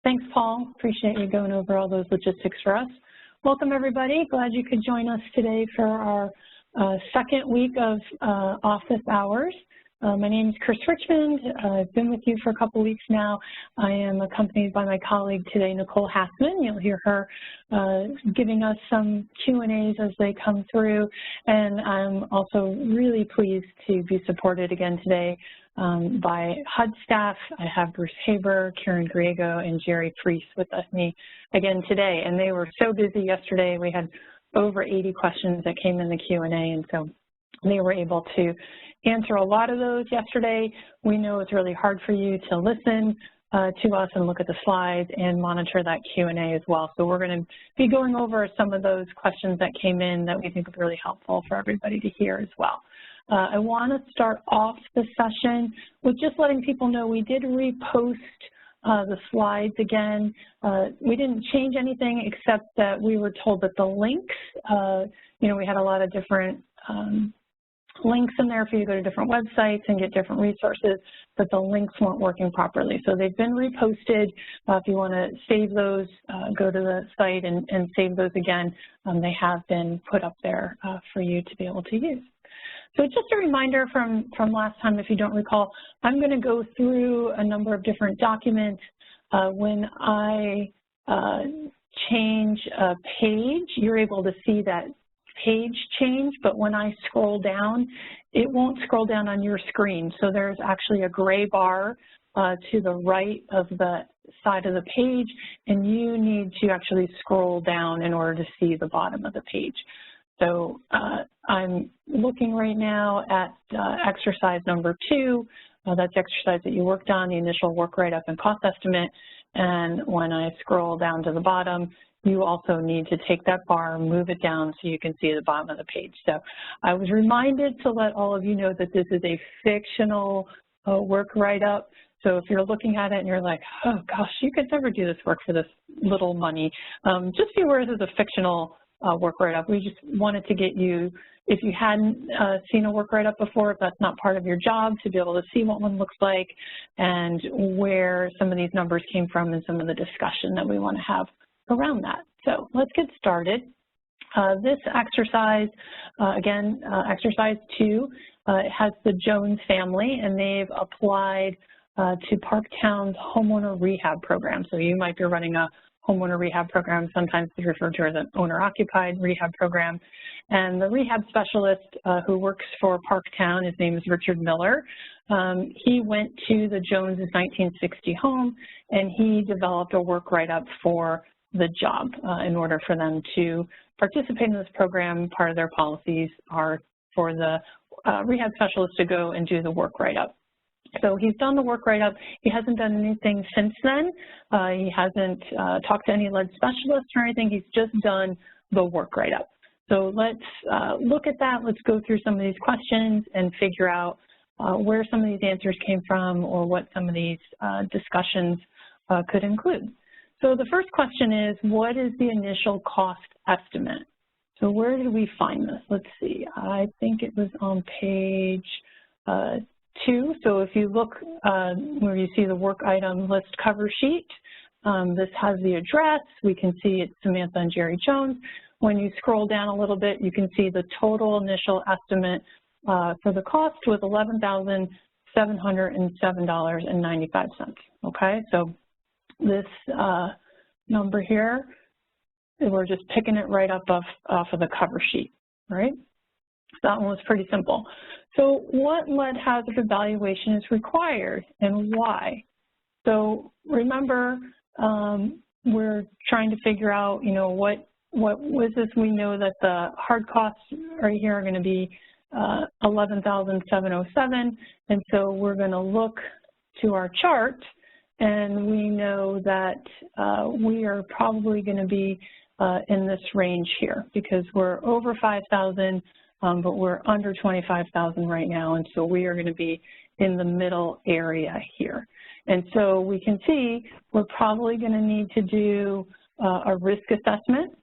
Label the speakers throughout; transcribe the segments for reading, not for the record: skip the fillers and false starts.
Speaker 1: Thanks, Paul. Appreciate you going over all those logistics for us. Welcome, everybody. Glad you could join us today for our second week of office hours. My name is Chris Richmond. I've been with you for a couple weeks now. I am accompanied by my colleague today, Nicole Hassman. You'll hear her giving us some Q&As as they come through. And I'm also really pleased to be supported again today by HUD staff. I have Bruce Haber, Karen Griego, and Jerry Priest with me again today. And they were so busy yesterday. We had over 80 questions that came in the Q&A, and so they were able to answer a lot of those yesterday. We know it's really hard for you to listen to us and look at the slides and monitor that Q&A as well. So we're going to be going over some of those questions that came in that we think are really helpful for everybody to hear as well. I want to start off the session with just letting people know we did repost the slides again. We didn't change anything except that we were told that the links, we had a lot of different links in there for you to go to different websites and get different resources, but the links weren't working properly. So they've been reposted. If you want to save those, go to the site and save those again. They have been put up there for you to be able to use. So just a reminder from last time, if you don't recall, I'm going to go through a number of different documents. When I change a page, you're able to see that page change, but when I scroll down, it won't scroll down on your screen. So there's actually a gray bar to the right of the side of the page, and you need to actually scroll down in order to see the bottom of the page. So I'm looking right now at exercise number 2. That's exercise that you worked on, the initial work write-up and cost estimate. And when I scroll down to the bottom, you also need to take that bar, move it down so you can see the bottom of the page. So I was reminded to let all of you know that this is a fictional work write-up. So if you're looking at it and you're like, oh gosh, you could never do this work for this little money, just be aware this is a fictional work write-up. We just wanted to get you, if you hadn't seen a work write-up before, if that's not part of your job, to be able to see what one looks like and where some of these numbers came from and some of the discussion that we want to have around that. So let's get started. This exercise, again, exercise 2, it has the Jones family, and they've applied to Parktown's homeowner rehab program. So you might be running a homeowner rehab program, sometimes it's referred to as an owner-occupied rehab program. And the rehab specialist who works for Parktown, his name is Richard Miller. He went to the Jones' 1960 home, and he developed a work write-up for the job. In order for them to participate in this program, part of their policies are for the rehab specialist to go and do the work write-up. So he's done the work write-up. He hasn't done anything since then. He hasn't talked to any lead specialists or anything. He's just done the work write-up. So let's look at that. Let's go through some of these questions and figure out where some of these answers came from or what some of these discussions could include. So the first question is, what is the initial cost estimate? So where did we find this? Let's see. I think it was on page 2. So if you look where you see the work item list cover sheet, this has the address. We can see it's Samantha and Jerry Jones. When you scroll down a little bit, you can see the total initial estimate for the cost was $11,707.95. Okay, so this number here, we're just picking it right up off of the cover sheet, right? That one was pretty simple. So what lead hazard evaluation is required and why? So remember, we're trying to figure out, what was this? We know that the hard costs right here are going to be $11,707, and so we're going to look to our chart, and we know that we are probably going to be in this range here because we're over 5,000, but we're under 25,000 right now, and so we are going to be in the middle area here. And so we can see we're probably going to need to do a risk assessment.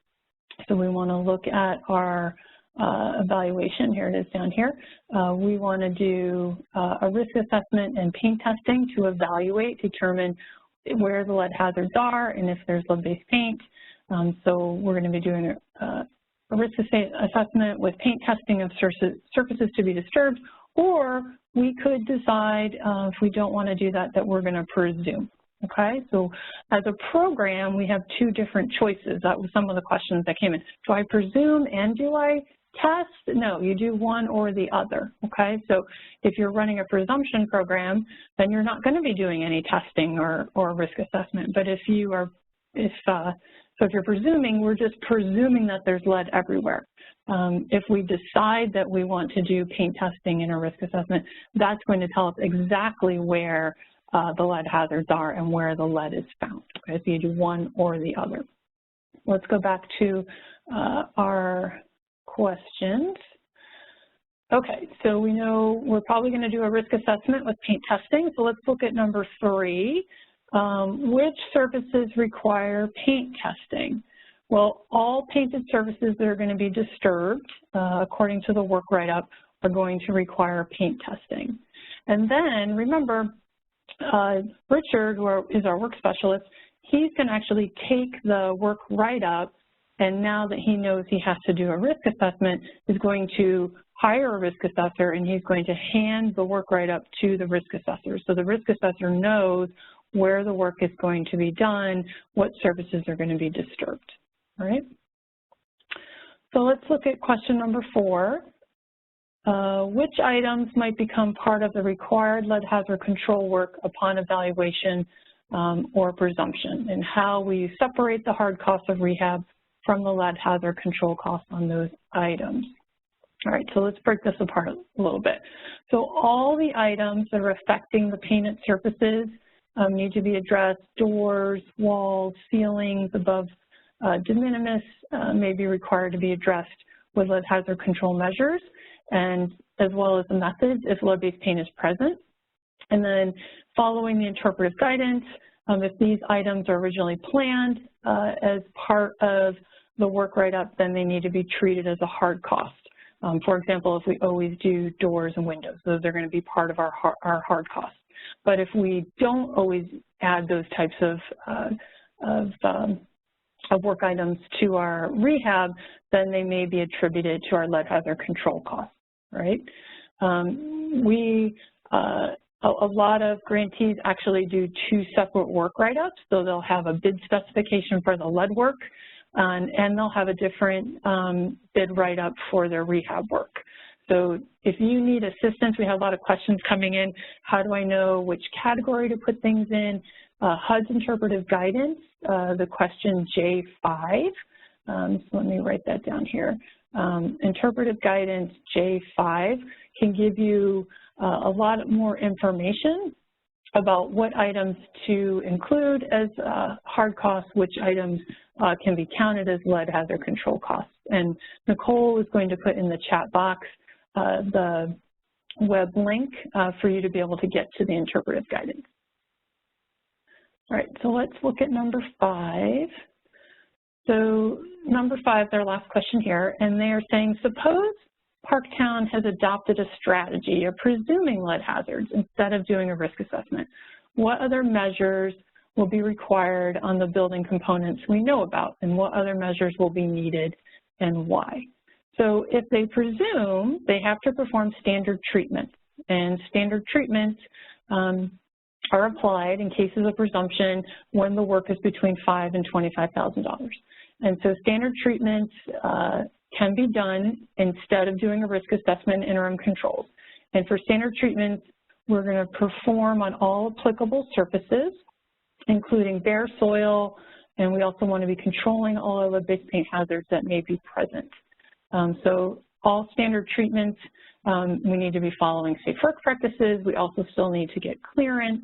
Speaker 1: So we want to look at our evaluation. Here it is down here. We want to do a risk assessment and pain testing to evaluate, determine where the lead hazards are and if there's lead-based paint. So we're going to be doing a risk assessment with paint testing of surfaces to be disturbed, or we could decide if we don't want to do that, that we're going to presume. Okay, so as a program, we have two different choices. That was some of the questions that came in. Do I presume and do I test? No, you do one or the other. Okay, so if you're running a presumption program, then you're not going to be doing any testing or risk assessment. But if you are, if you're presuming, we're just presuming that there's lead everywhere. If we decide that we want to do paint testing and a risk assessment, that's going to tell us exactly where the lead hazards are and where the lead is found. Okay, so you do one or the other. Let's go back to our questions. Okay, so we know we're probably going to do a risk assessment with paint testing. So let's look at number 3. Which surfaces require paint testing? Well, all painted surfaces that are going to be disturbed, according to the work write-up, are going to require paint testing. And then, remember, Richard, who is our work specialist, he's going to actually take the work write-up, and now that he knows he has to do a risk assessment, is going to hire a risk assessor, and he's going to hand the work write-up to the risk assessor. So the risk assessor knows where the work is going to be done, what surfaces are going to be disturbed. All right? So let's look at question number 4. Which items might become part of the required lead hazard control work upon evaluation or presumption, and how we separate the hard costs of rehab from the lead hazard control costs on those items. All right, so let's break this apart a little bit. So all the items that are affecting the painted surfaces need to be addressed. Doors, walls, ceilings above de minimis may be required to be addressed with lead hazard control measures, and as well as the methods if lead-based paint is present. And then following the interpretive guidance, if these items are originally planned as part of the work write-up, then they need to be treated as a hard cost. For example, if we always do doors and windows, those are going to be part of our hard costs. But if we don't always add those types of work items to our rehab, then they may be attributed to our lead hazard control costs, right? A lot of grantees actually do 2 separate work write-ups, so they'll have a bid specification for the lead work, and they'll have a different bid write-up for their rehab work. So if you need assistance, we have a lot of questions coming in. How do I know which category to put things in? HUD's interpretive guidance, the question J5. So let me write that down here. Interpretive guidance J5 can give you a lot more information about what items to include as hard costs, which items can be counted as lead hazard control costs. And Nicole is going to put in the chat box the web link for you to be able to get to the interpretive guidance. All right, so let's look at number 5. So number 5, their last question here, and they are saying, suppose Parktown has adopted a strategy of presuming lead hazards instead of doing a risk assessment. What other measures will be required on the building components we know about, and what other measures will be needed and why? So if they presume, they have to perform standard treatments, and standard treatments are applied in cases of presumption when the work is between $5,000 and $25,000. And so standard treatments can be done instead of doing a risk assessment interim controls. And for standard treatments, we're going to perform on all applicable surfaces, including bare soil, and we also want to be controlling all of the lead-based paint hazards that may be present. So all standard treatments, we need to be following safe work practices. We also still need to get clearance.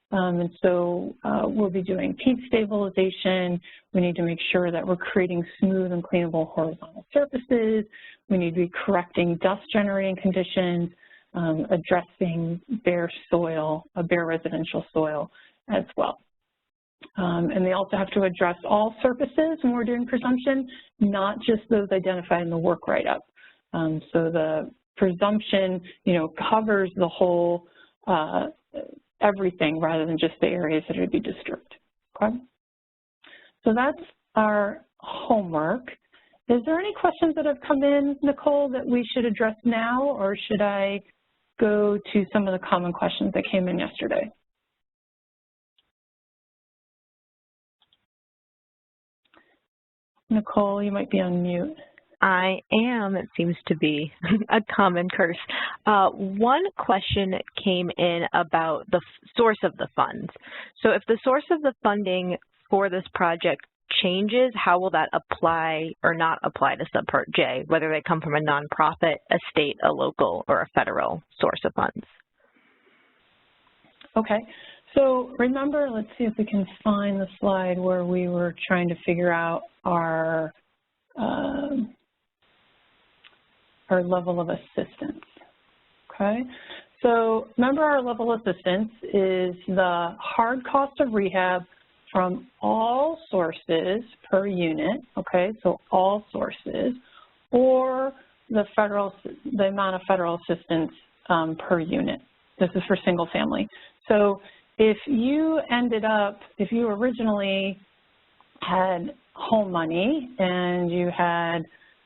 Speaker 1: And so we'll be doing paint stabilization. We need to make sure that we're creating smooth and cleanable horizontal surfaces. We need to be correcting dust generating conditions, addressing bare soil, bare residential soil as well. And they also have to address all surfaces when we're doing presumption, not just those identified in the work write-up. So the presumption, covers the whole everything rather than just the areas that would be disturbed. Okay? So that's our homework. Is there any questions that have come in, Nicole, that we should address now, or should I go to some of the common questions that came in yesterday? Nicole, you might be on mute.
Speaker 2: I am. It seems to be a common curse. One question came in about the source of the funds. So if the source of the funding for this project changes, how will that apply or not apply to Subpart J, whether they come from a nonprofit, a state, a local, or a federal source of funds?
Speaker 1: Okay. So remember, let's see if we can find the slide where we were trying to figure out our level of assistance. Okay. So remember, our level of assistance is the hard cost of rehab from all sources per unit, okay, so all sources, or the amount of federal assistance per unit. This is for single family. So if you originally had home money and you had,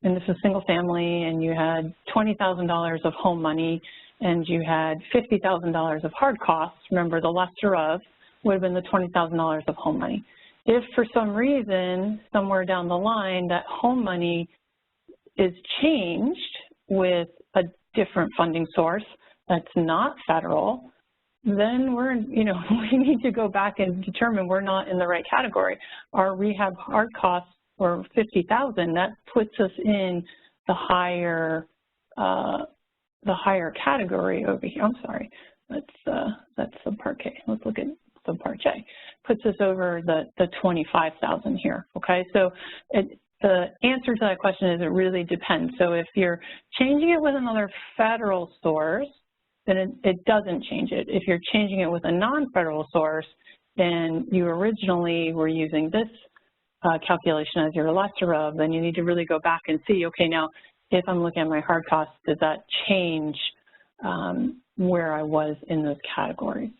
Speaker 1: and this was single family, and you had $20,000 of home money and you had $50,000 of hard costs, remember the lesser of would have been the $20,000 of home money. If for some reason, somewhere down the line, that home money is changed with a different funding source that's not federal, then we need to go back and determine we're not in the right category. Our rehab hard costs were $50,000. That puts us in the higher category over here. I'm sorry, that's Subpart K. Let's look at Subpart J. Puts us over the 25,000 here. Okay, so the answer to that question is it really depends. So if you're changing it with another federal source, then it doesn't change it. If you're changing it with a non-federal source, then you originally were using this calculation as your lesser of, then you need to really go back and see, okay, now if I'm looking at my hard costs, does that change where I was in those categories?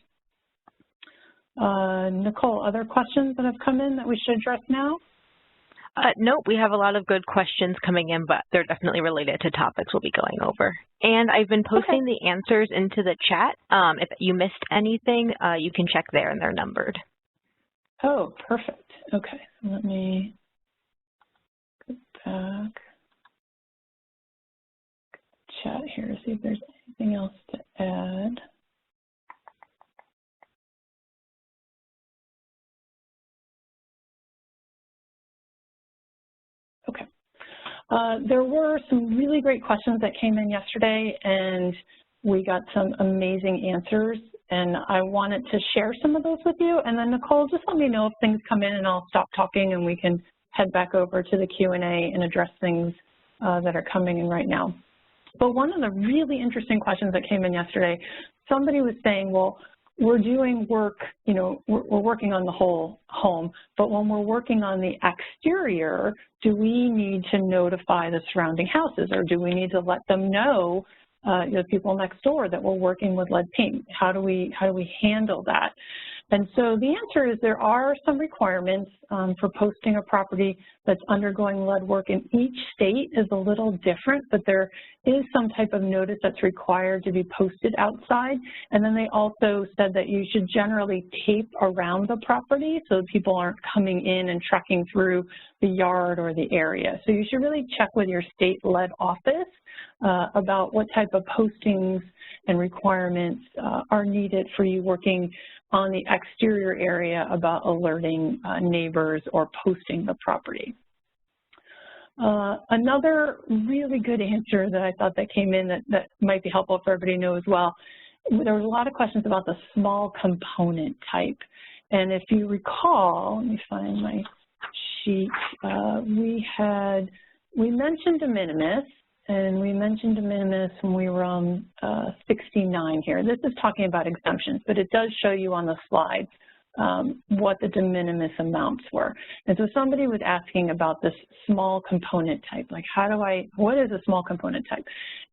Speaker 1: Nicole, other questions that have come in that we should address now?
Speaker 2: Nope, we have a lot of good questions coming in, but they're definitely related to topics we'll be going over. And I've been posting the answers into the chat. If you missed anything, you can check there and they're numbered.
Speaker 1: Oh, perfect. Okay, let me go back. Chat here to see if there's anything else to add. Okay. There were some really great questions that came in yesterday, and we got some amazing answers, and I wanted to share some of those with you. And then, Nicole, just let me know if things come in, and I'll stop talking, and we can head back over to the Q&A and address things that are coming in right now. But one of the really interesting questions that came in yesterday, somebody was saying, well, we're doing work, we're working on the whole home, but when we're working on the exterior, do we need to notify the surrounding houses, or do we need to let them know, the people next door, that we're working with lead paint? How do we handle that? And so the answer is there are some requirements for posting a property that's undergoing lead work, and each state is a little different, but there is some type of notice that's required to be posted outside. And then they also said that you should generally tape around the property so people aren't coming in and trekking through the yard or the area. So you should really check with your state lead office about what type of postings and requirements are needed for you working on the exterior area about alerting neighbors or posting the property. Another really good answer that I thought that came in that might be helpful for everybody to know as well, there was a lot of questions about the small component type. And if you recall, let me find my sheet, we mentioned de minimis, and we mentioned de minimis when we were on 69 here. This is talking about exemptions, but it does show you on the slide what the de minimis amounts were. And so somebody was asking about this small component type, like what is a small component type?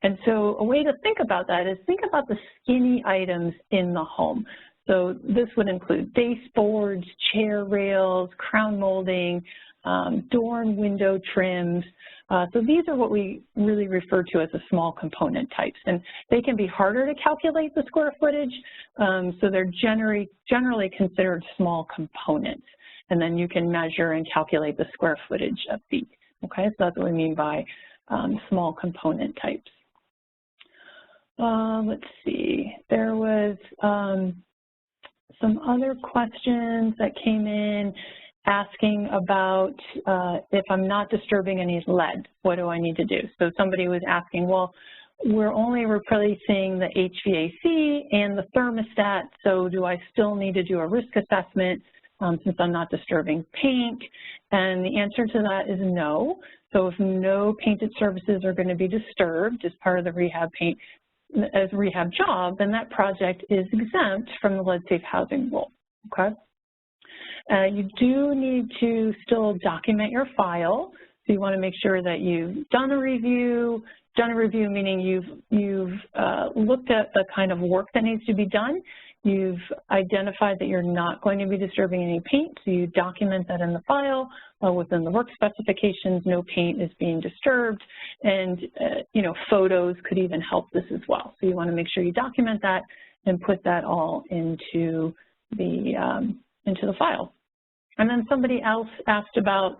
Speaker 1: And so a way to think about that is think about the skinny items in the home. So this would include baseboards, chair rails, crown molding, door and window trims. So these are what we really refer to as the small component types, and they can be harder to calculate the square footage, so they're generally considered small components, and then you can measure and calculate the square footage of these. Okay, so that's what we mean by small component types. Let's see, there was some other questions that came in asking about if I'm not disturbing any lead, what do I need to do? So somebody was asking, well, we're only replacing the HVAC and the thermostat, so do I still need to do a risk assessment since I'm not disturbing paint? And the answer to that is no. So if no painted surfaces are going to be disturbed as part of the rehab paint, as a rehab job, then that project is exempt from the lead safe housing rule, okay? You do need to still document your file. So you want to make sure that you've done a review. Done a review meaning you've looked at the kind of work that needs to be done. You've identified that you're not going to be disturbing any paint, so you document that in the file. Within the work specifications, no paint is being disturbed, and you know, photos could even help this as well. So you want to make sure you document that and put that all into the file. And then somebody else asked about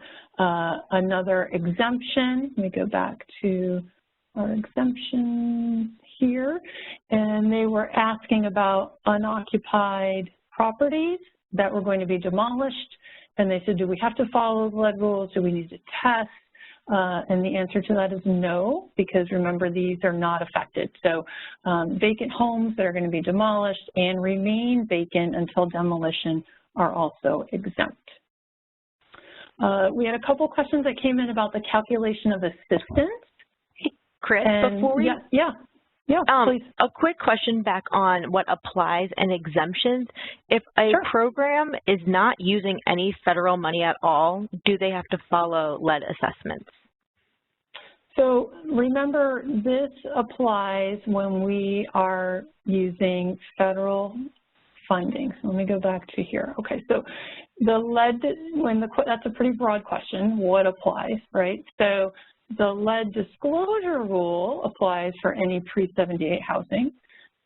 Speaker 1: another exemption. Let me go back to our exemption here. And they were asking about unoccupied properties that were going to be demolished. And they said, do we have to follow the lead rules? Do we need to test? And the answer to that is no, because remember, these are not affected. So vacant homes that are going to be demolished and remain vacant until demolition are also exempt. We had a couple questions that came in about the calculation of assistance.
Speaker 2: Chris,
Speaker 1: and
Speaker 2: before we...
Speaker 1: Yeah, please.
Speaker 2: A quick question back on what applies and exemptions. If a program is not using any federal money at all, do they have to follow lead assessments?
Speaker 1: So remember, this applies when we are using federal funding. So let me go back to here. Okay, so the lead, that's a pretty broad question, what applies, right? So the lead disclosure rule applies for any pre-78 housing,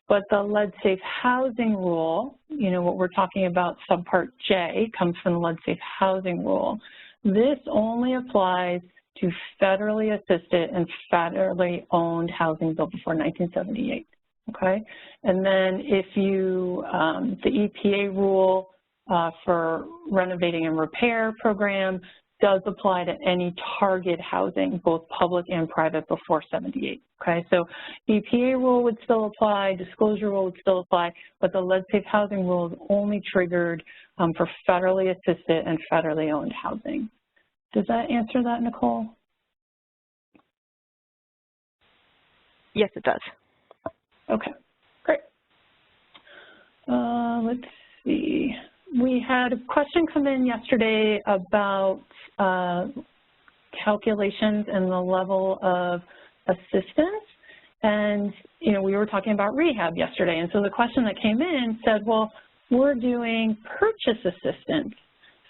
Speaker 1: but the lead safe housing rule, you know, what we're talking about, Subpart J, comes from the lead safe housing rule. This only applies to federally assisted and federally owned housing built before 1978, okay? And then if you, the EPA rule for renovating and repair program does apply to any target housing, both public and private, before 78, okay? So EPA rule would still apply, disclosure rule would still apply, but the lead safe housing rule is only triggered for federally assisted and federally owned housing. Does that answer that, Nicole?
Speaker 2: Yes, it does.
Speaker 1: Okay, great. Let's see. We had a question come in yesterday about calculations and the level of assistance. And, you know, we were talking about rehab yesterday. And so the question that came in said, well, we're doing purchase assistance.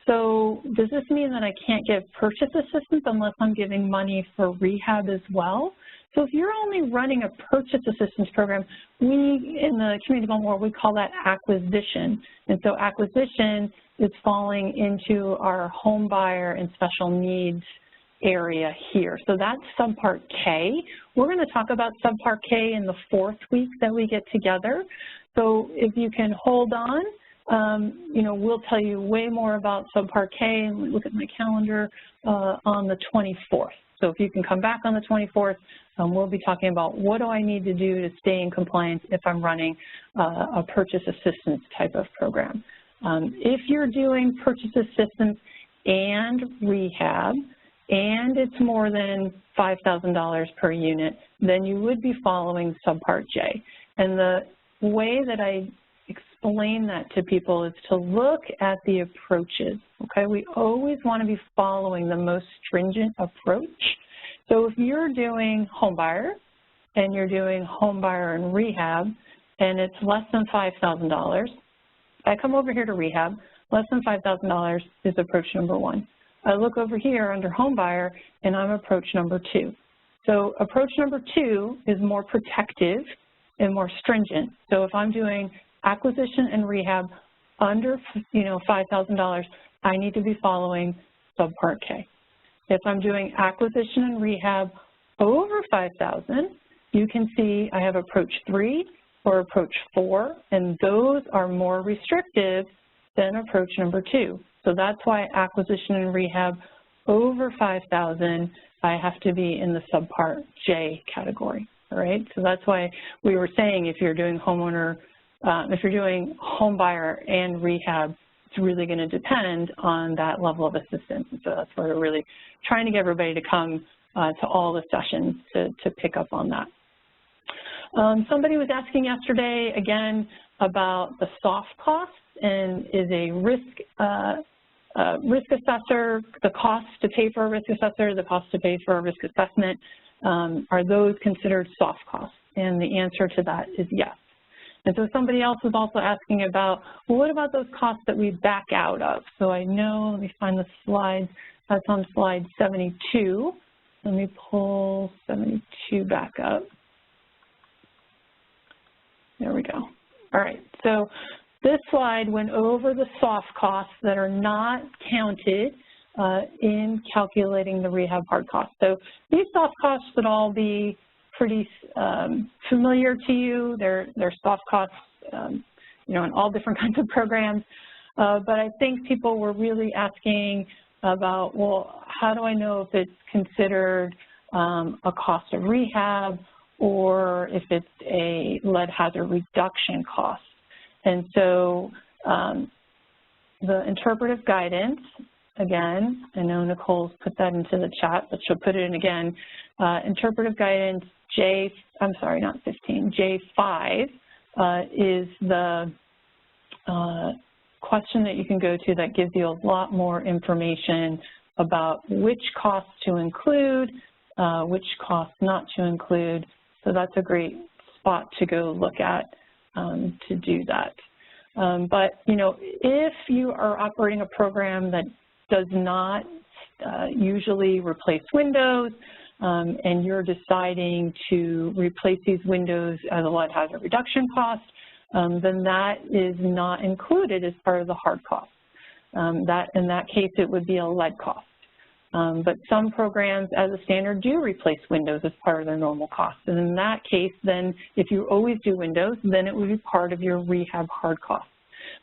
Speaker 1: So does this mean that I can't give purchase assistance unless I'm giving money for rehab as well? So if you're only running a purchase assistance program, we, in the community development world, we call that acquisition. And so acquisition is falling into our home buyer and special needs area here. So that's Subpart K. We're going to talk about Subpart K in the 4th week that we get together. So if you can hold on, you know, we'll tell you way more about Subpart K, and look at my calendar, on the 24th. So if you can come back on the 24th, we'll be talking about what do I need to do to stay in compliance if I'm running a purchase assistance type of program. If you're doing purchase assistance and rehab, and it's more than $5,000 per unit, then you would be following Subpart J. And the way that I explain that to people is to look at the approaches, okay? We always want to be following the most stringent approach. So if you're doing home buyer and you're doing home buyer and rehab and it's less than $5,000, I come over here to rehab, less than $5,000 is approach number 1. I look over here under home buyer, and I'm approach number 2. So approach number 2 is more protective and more stringent. So if I'm doing acquisition and rehab under, $5,000, I need to be following Subpart K. If I'm doing acquisition and rehab over $5,000, you can see I have approach 3 or approach 4, and those are more restrictive than approach number 2. So that's why acquisition and rehab over $5,000, I have to be in the Subpart J category, all right? So that's why we were saying if you're doing if you're doing home buyer and rehab, it's really going to depend on that level of assistance. And so that's why we're really trying to get everybody to come to all the sessions to pick up on that. Somebody was asking yesterday, again, about the soft costs, and is a risk assessor, the cost to pay for a risk assessor, the cost to pay for a risk assessment, are those considered soft costs? And the answer to that is yes. And so somebody else was also asking about, well, what about those costs that we back out of? So I know, let me find the slides, that's on slide 72. Let me pull 72 back up. There we go. All right, so this slide went over the soft costs that are not counted in calculating the rehab hard costs. So these soft costs should all be pretty familiar to you. They're soft costs, in all different kinds of programs. But I think people were really asking about, well, how do I know if it's considered a cost of rehab or if it's a lead hazard reduction cost? And so the interpretive guidance, again, I know Nicole's put that into the chat, but she'll put it in again. Interpretive guidance J5 is the question that you can go to that gives you a lot more information about which costs to include, which costs not to include. So that's a great spot to go look at to do that. But, if you are operating a program that does not usually replace windows, and you're deciding to replace these windows as a lead hazard reduction cost, then that is not included as part of the hard cost. In that case, it would be a lead cost. But some programs, as a standard, do replace windows as part of their normal cost. And in that case, then, if you always do windows, then it would be part of your rehab hard cost.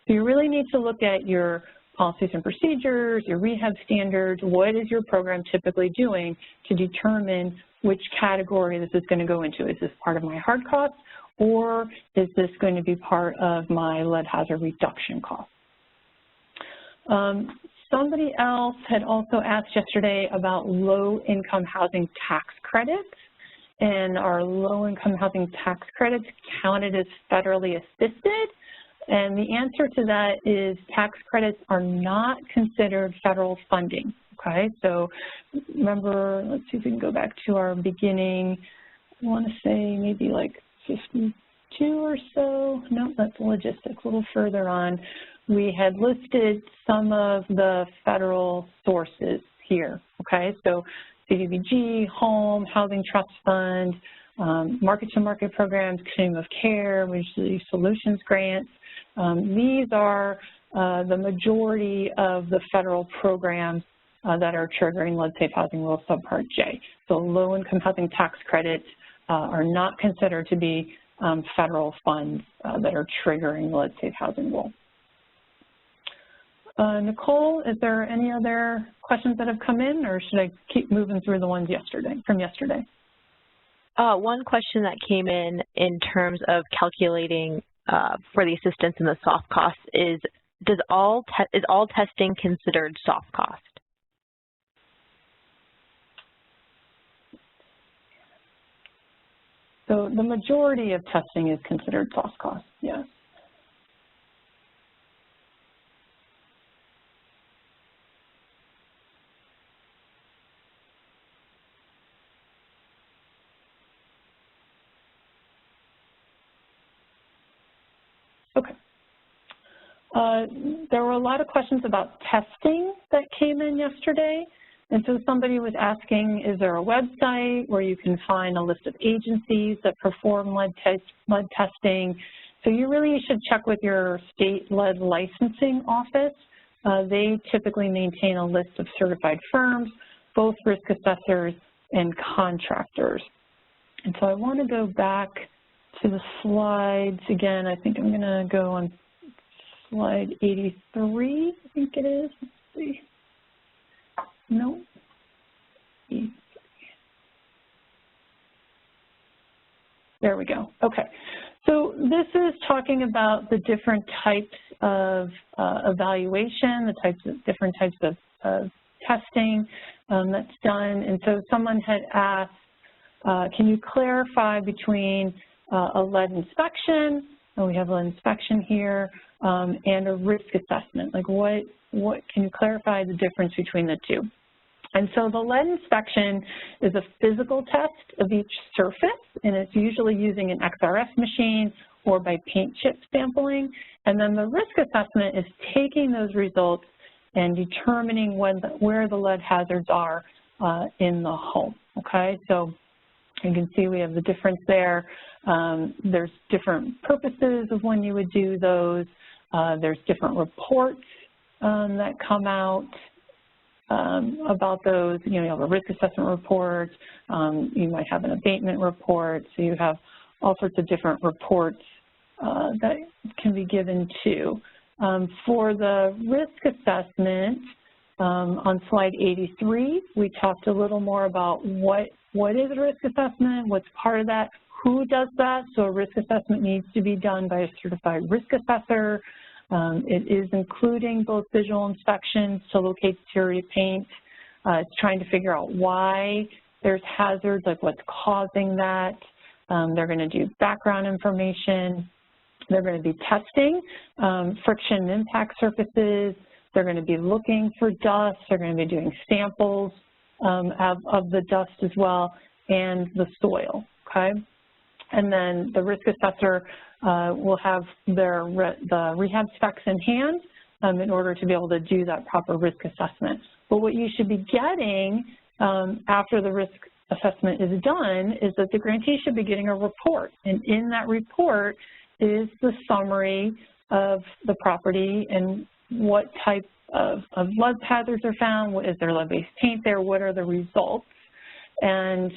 Speaker 1: So you really need to look at your policies and procedures, your rehab standards, what is your program typically doing to determine which category this is going to go into. Is this part of my hard costs, or is this going to be part of my lead hazard reduction cost? Somebody else had also asked yesterday about low-income housing tax credits, and are low-income housing tax credits counted as federally assisted? And the answer to that is tax credits are not considered federal funding, okay? So remember, let's see if we can go back to our beginning, I want to say maybe like 52 or so. No, that's logistics, a little further on. We had listed some of the federal sources here, okay? So CDBG, Home, Housing Trust Fund, market-to-market programs, Continuum of Care, we use Solutions Grants. These are the majority of the federal programs that are triggering Lead Safe Housing Rule Subpart J. So low-income housing tax credits are not considered to be federal funds that are triggering the Lead Safe Housing Rule. Nicole, is there any other questions that have come in, or should I keep moving through the ones from yesterday?
Speaker 2: One question that came in terms of calculating for the assistance in the soft costs is, is all testing considered soft cost?
Speaker 1: So the majority of testing is considered soft cost, yes. Okay. There were a lot of questions about testing that came in yesterday. And so somebody was asking, is there a website where you can find a list of agencies that perform lead testing? So you really should check with your state lead licensing office. They typically maintain a list of certified firms, both risk assessors and contractors. And so I want to go back to the slides again. I think I'm going to go on slide 83, I think it is. Let's see. No. 83. There we go. Okay. So this is talking about the different types of evaluation, the different types of testing that's done. And so someone had asked, can you clarify between a lead inspection, and we have lead inspection here, and a risk assessment? Like what can you clarify the difference between the two? And so the lead inspection is a physical test of each surface, and it's usually using an Xrf machine or by paint chip sampling. And then the risk assessment is taking those results and determining where the lead hazards are in the home, okay? So you can see we have the difference there. There's different purposes of when you would do those. There's different reports that come out about those. You have a risk assessment report, you might have an abatement report, so you have all sorts of different reports that can be given to. For the risk assessment, on slide 83, we talked a little more about what is a risk assessment, what's part of that, who does that. So a risk assessment needs to be done by a certified risk assessor. It is including both visual inspections to locate deteriorated paint. It's trying to figure out why there's hazards, like what's causing that. They're going to do background information. They're going to be testing friction and impact surfaces. They're going to be looking for dust. They're going to be doing samples of the dust as well, and the soil, okay? And then the risk assessor will have the rehab specs in hand in order to be able to do that proper risk assessment. But what you should be getting after the risk assessment is done is that the grantee should be getting a report. And in that report is the summary of the property and what type of lead hazards are found, is there lead-based paint there, what are the results, and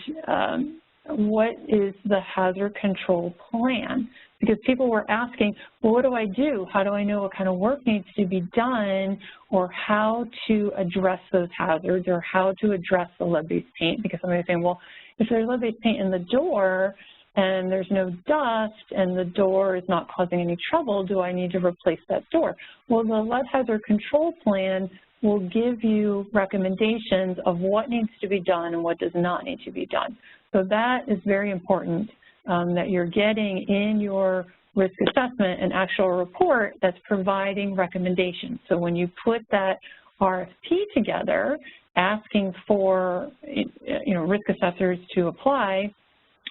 Speaker 1: what is the hazard control plan? Because people were asking, well, what do I do? How do I know what kind of work needs to be done, or how to address those hazards, or how to address the lead-based paint? Because somebody's saying, well, if there's lead-based paint in the door and there's no dust and the door is not causing any trouble, do I need to replace that door? Well, the lead hazard control plan will give you recommendations of what needs to be done and what does not need to be done. So that is very important, that you're getting in your risk assessment an actual report that's providing recommendations. So when you put that RFP together, asking for risk assessors to apply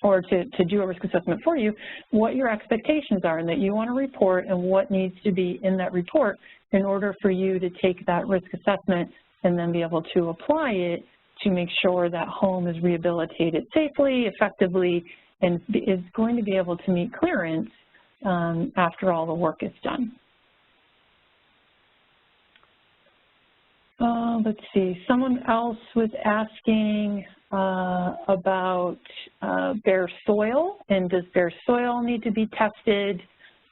Speaker 1: or to do a risk assessment for you, what your expectations are and that you want to report and what needs to be in that report in order for you to take that risk assessment and then be able to apply it to make sure that home is rehabilitated safely, effectively, and is going to be able to meet clearance after all the work is done. Let's see, someone else was asking about bare soil, and does bare soil need to be tested?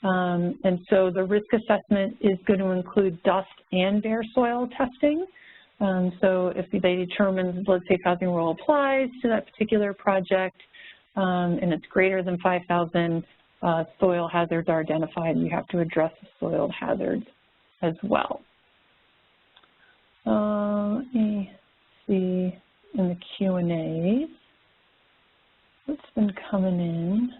Speaker 1: And so the risk assessment is going to include dust and bare soil testing. So if they determine blood safe housing rule applies to that particular project and it's greater than 5,000 soil hazards are identified, you have to address the soil hazards as well. Let me see in the Q&A what's been coming in.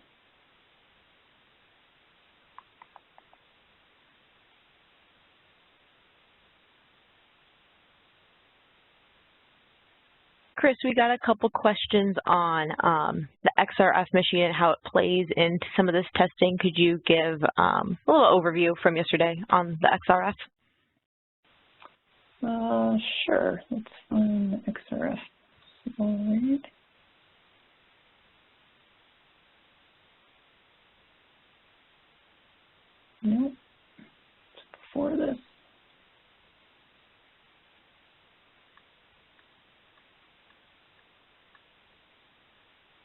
Speaker 2: Chris, we got a couple questions on the Xrf machine and how it plays into some of this testing. Could you give a little overview from yesterday on the Xrf?
Speaker 1: Sure. Let's find the Xrf slide. Nope. It's before this.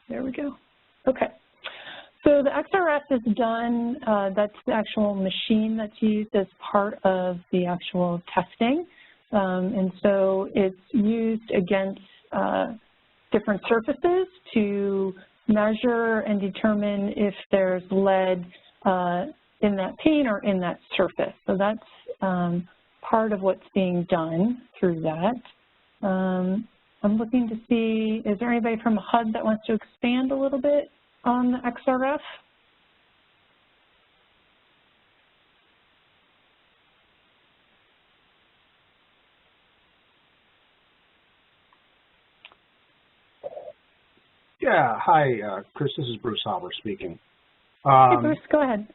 Speaker 1: There we go. Okay. So the Xrf is done, that's the actual machine that's used as part of the actual testing. And so it's used against different surfaces to measure and determine if there's lead in that pane or in that surface. So that's part of what's being done through that. I'm looking to see, is there anybody from HUD that wants to expand a little bit on the Xrf?
Speaker 3: Yeah, hi, Chris, this is Bruce Halber speaking.
Speaker 1: Hey, Bruce, go ahead.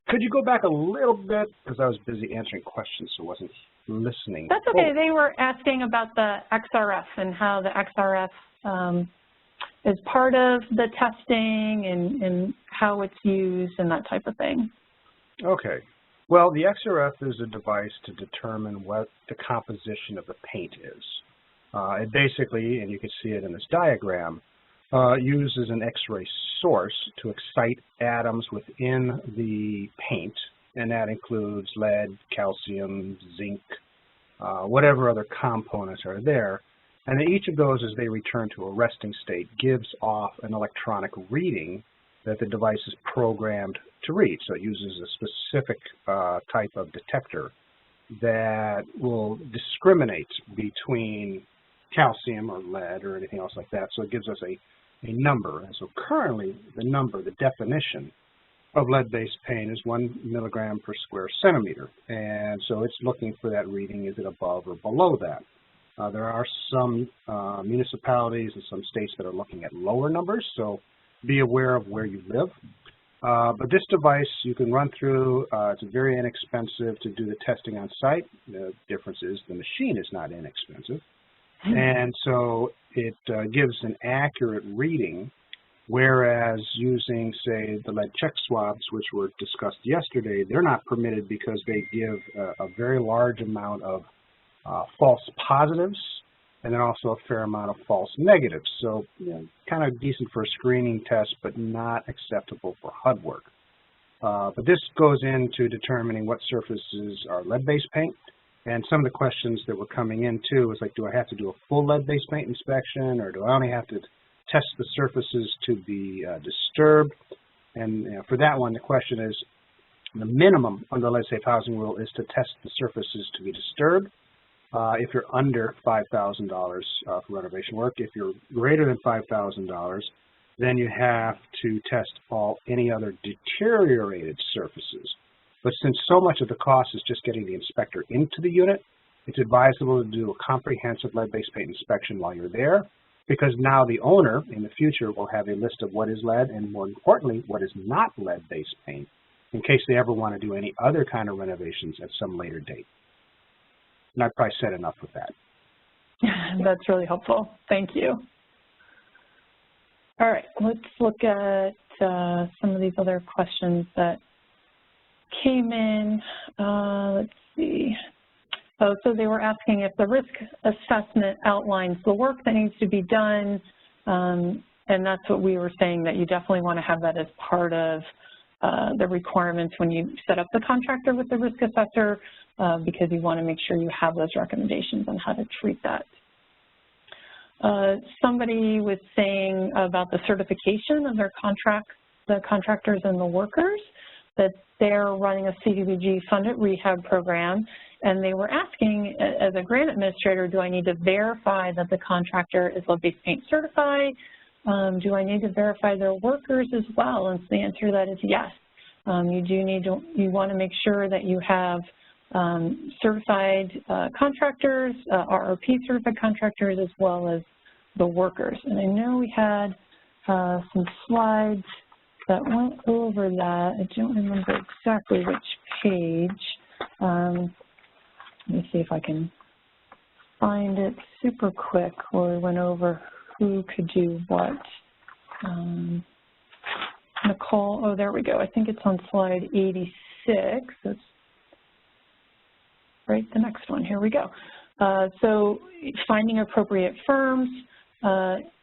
Speaker 3: Could you go back a little bit, because I was busy answering questions, so I wasn't listening.
Speaker 1: That's okay. They were asking about the Xrf and how the Xrf is part of the testing and how it's used and that type of thing.
Speaker 3: Okay. Well, the Xrf is a device to determine what the composition of the paint is. It basically, and you can see it in this diagram, uses an X-ray source to excite atoms within the paint, and that includes lead, calcium, zinc, whatever other components are there. And then each of those, as they return to a resting state, gives off an electronic reading that the device is programmed to read. So it uses a specific type of detector that will discriminate between calcium or lead or anything else like that. So it gives us a number. And so currently the number, the definition of lead-based paint is 1 milligram per square centimeter. And so it's looking for that reading, is it above or below that? There are some municipalities and some states that are looking at lower numbers, so be aware of where you live. But this device you can run through. It's very inexpensive to do the testing on site. The difference is the machine is not inexpensive. And so it gives an accurate reading, whereas using, say, the lead check swabs, which were discussed yesterday, they're not permitted because they give a very large amount of false positives and then also a fair amount of false negatives. So, you know, kind of decent for a screening test, but not acceptable for HUD work. But this goes into determining what surfaces are lead-based paint. And some of the questions that were coming in, too, was like, do I have to do a full lead-based paint inspection, or do I only have to test the surfaces to be disturbed? And you know, for that one, the question is, the minimum under the Lead Safe Housing Rule is to test the surfaces to be disturbed. If you're under $5,000 for renovation work. If you're greater than $5,000, then you have to test any other deteriorated surfaces. But since so much of the cost is just getting the inspector into the unit, it's advisable to do a comprehensive lead-based paint inspection while you're there, because now the owner in the future will have a list of what is lead and, more importantly, what is not lead-based paint, in case they ever want to do any other kind of renovations at some later date. And I've probably said enough with that.
Speaker 1: That's really helpful. Thank you. All right, let's look at some of these other questions that came in. Let's see. Oh, so they were asking if the risk assessment outlines the work that needs to be done, and that's what we were saying, that you definitely want to have that as part of the requirements when you set up the contractor with the risk assessor, because you want to make sure you have those recommendations on how to treat that. Somebody was saying about the certification of their the contractors and the workers, that they're running a CDBG funded rehab program, and they were asking, as a grant administrator, do I need to verify that the contractor is lead-based paint certified? Do I need to verify their workers as well? And so the answer to that is yes. You want to make sure that you have certified contractors, RRP certified contractors, as well as the workers. And I know we had some slides that went over that. I don't remember exactly which page. Let me see if I can find it super quick where we went over who could do what. Nicole, oh, there we go. I think it's on slide 86. That's right, the next one. Here we go. So finding appropriate firms.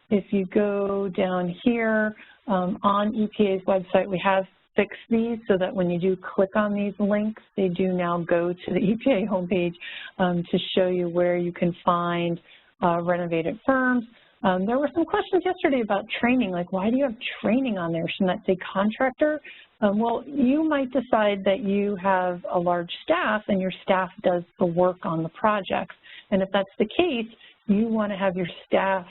Speaker 1: If you go down here on EPA's website, we have fixed these so that when you do click on these links, they do now go to the EPA homepage to show you where you can find renovated firms. There were some questions yesterday about training, like why do you have training on there? Shouldn't that say contractor? Well, you might decide that you have a large staff and your staff does the work on the projects. And if that's the case, you want to have your staff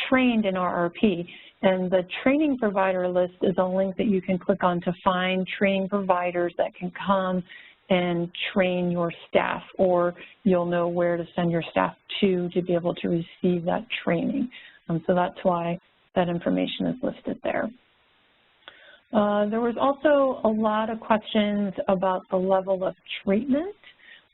Speaker 1: trained in RRP. And the training provider list is a link that you can click on to find training providers that can come and train your staff, or you'll know where to send your staff to be able to receive that training. So that's why that information is listed there. There was also a lot of questions about the level of treatment.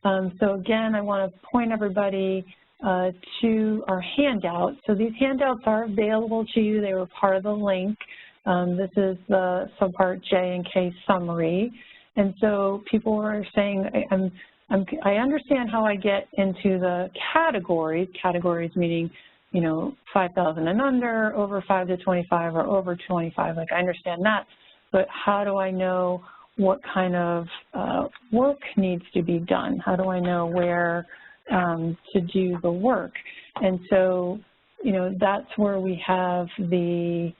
Speaker 1: So again, I want to point everybody to our handouts. So these handouts are available to you. They were part of the link. This is the Subpart J and K summary. And so people were saying, I understand how I get into the categories meaning, you know, 5,000 and under, over 5 to 25, or over 25. Like, I understand that, but how do I know what kind of work needs to be done? How do I know where to do the work? And so, you know, that's where we have the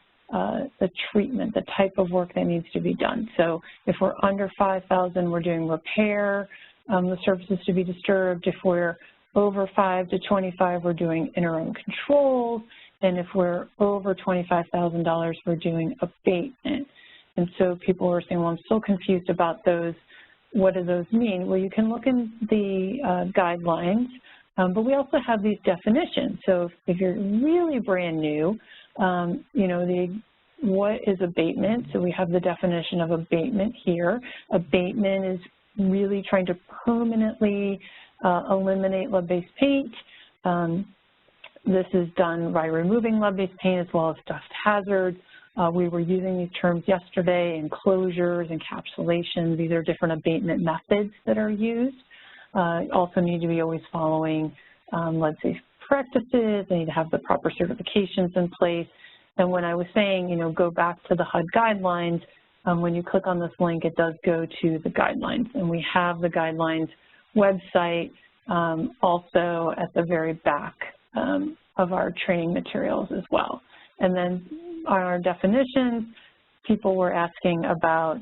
Speaker 1: treatment, the type of work that needs to be done. So if we're under 5,000, we're doing repair, the surfaces to be disturbed. If we're over 5 to 25, we're doing interim controls. And if we're over $25,000, we're doing abatement. And so people were saying, well, I'm still confused about those. What do those mean? Well, you can look in the guidelines, but we also have these definitions. So if you're really brand new, you know, what is abatement? So we have the definition of abatement here. Abatement is really trying to permanently eliminate lead-based paint. This is done by removing lead-based paint as well as dust hazards. We were using these terms yesterday: enclosures, encapsulation. These are different abatement methods that are used. Also need to be always following lead-safe practices. They need to have the proper certifications in place. And when I was saying, you know, go back to the HUD guidelines, when you click on this link, it does go to the guidelines. And we have the guidelines website also at the very back of our training materials as well. And then on our definitions, people were asking about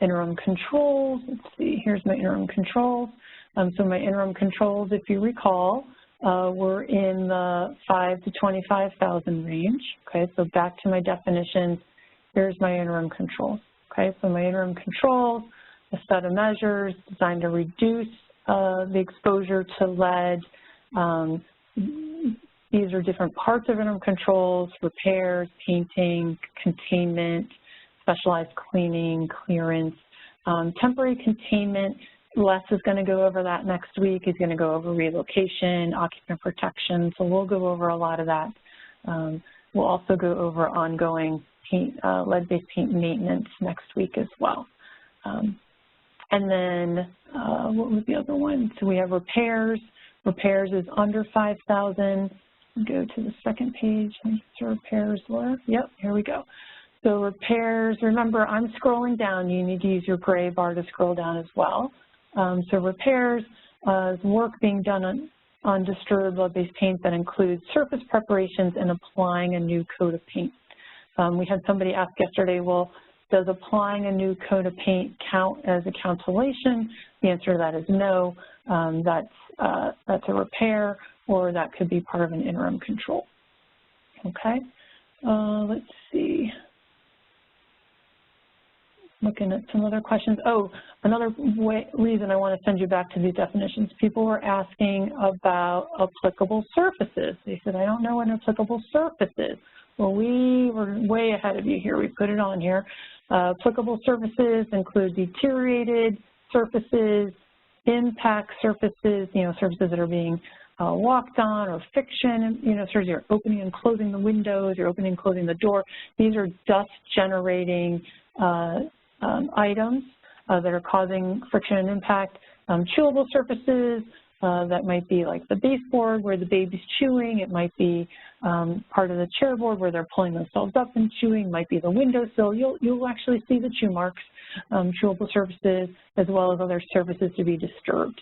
Speaker 1: interim controls. Let's see, here's my interim controls. So my interim controls, if you recall, were in the 5 to 25,000 range. Okay, so back to my definitions, here's my interim controls. Okay, so my interim controls, a set of measures designed to reduce the exposure to lead. These are different parts of interim controls: repairs, painting, containment, specialized cleaning, clearance. Temporary containment, Les is going to go over that next week. He's going to go over relocation, occupant protection, so we'll go over a lot of that. We'll also go over ongoing paint, lead-based paint maintenance next week as well. And then what was the other one? So we have repairs. Repairs is under 5,000. Go to the second page. So repairs were, yep, here we go. So repairs, remember, I'm scrolling down. You need to use your gray bar to scroll down as well. So repairs is work being done on disturbed lead-based paint that includes surface preparations and applying a new coat of paint. We had somebody ask yesterday, well, does applying a new coat of paint count as a cancellation? The answer to that is no. That's a repair, or that could be part of an interim control. Okay, let's see. Looking at some other questions. Oh, another reason I want to send you back to these definitions. People were asking about applicable surfaces. They said, I don't know what an applicable surface is. Well, we were way ahead of you here. We put it on here. Applicable surfaces include deteriorated surfaces, impact surfaces, surfaces that are being walked on, or friction, surfaces you're opening and closing the windows, you're opening and closing the door. These are dust-generating items that are causing friction and impact. Chewable surfaces, that might be like the baseboard where the baby's chewing. It might be part of the chairboard where they're pulling themselves up and chewing. It might be the windowsill. You'll actually see the chew marks, chewable surfaces, as well as other surfaces to be disturbed.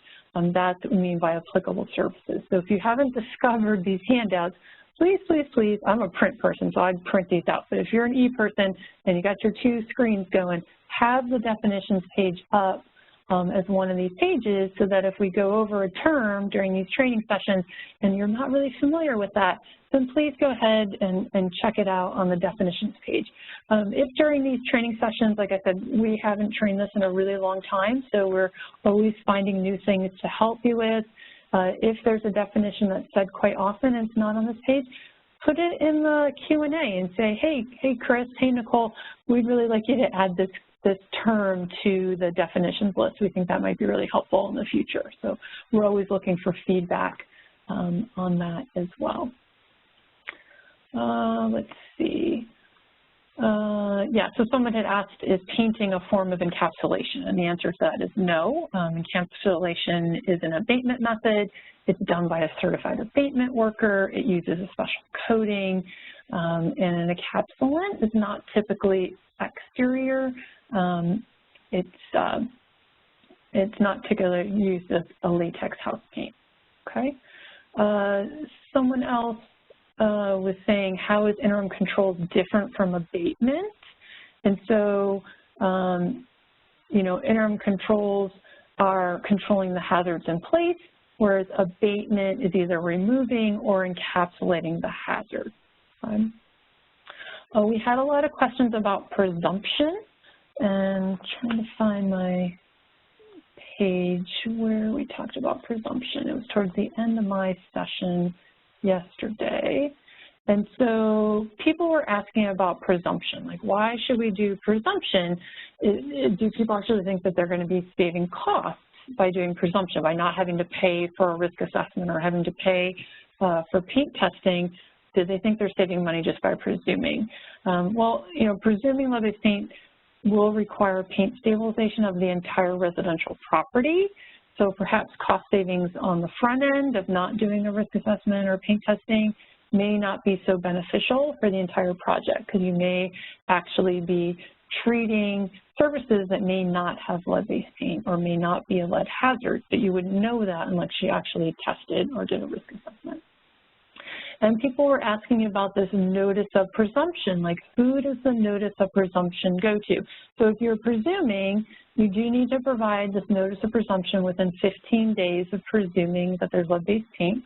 Speaker 1: That's what we mean by applicable surfaces. So if you haven't discovered these handouts, please, please, please, I'm a print person, so I'd print these out. But if you're an e-person and you got your 2 screens going, have the definitions page up as one of these pages, so that if we go over a term during these training sessions and you're not really familiar with that, then please go ahead and check it out on the definitions page. If during these training sessions, like I said, we haven't trained this in a really long time, so we're always finding new things to help you with. If there's a definition that's said quite often and it's not on this page, put it in the Q&A and say, hey Chris, hey Nicole, we'd really like you to add this term to the definitions list. We think that might be really helpful in the future. So we're always looking for feedback on that as well. Let's see. Yeah, so someone had asked, is painting a form of encapsulation? And the answer to that is no. Encapsulation is an abatement method. It's done by a certified abatement worker. It uses a special coating, and an encapsulant is not typically exterior. It's not typically used as a latex house paint. Okay. Someone else was saying, how is interim controls different from abatement? And so, interim controls are controlling the hazards in place, whereas abatement is either removing or encapsulating the hazard. Okay. We had a lot of questions about presumption, and trying to find my page where we talked about presumption. It was towards the end of my session yesterday. And so people were asking about presumption, like why should we do presumption? Do people actually think that they're going to be saving costs by doing presumption, by not having to pay for a risk assessment or having to pay for paint testing? Do they think they're saving money just by presuming? Well, presuming lead-based paint will require paint stabilization of the entire residential property. So perhaps cost savings on the front end of not doing a risk assessment or paint testing may not be so beneficial for the entire project, because you may actually be treating surfaces that may not have lead-based paint or may not be a lead hazard, but you wouldn't know that unless you actually tested or did a risk assessment. And people were asking about this notice of presumption, like who does the notice of presumption go to? So if you're presuming, you do need to provide this notice of presumption within 15 days of presuming that there's lead-based paint.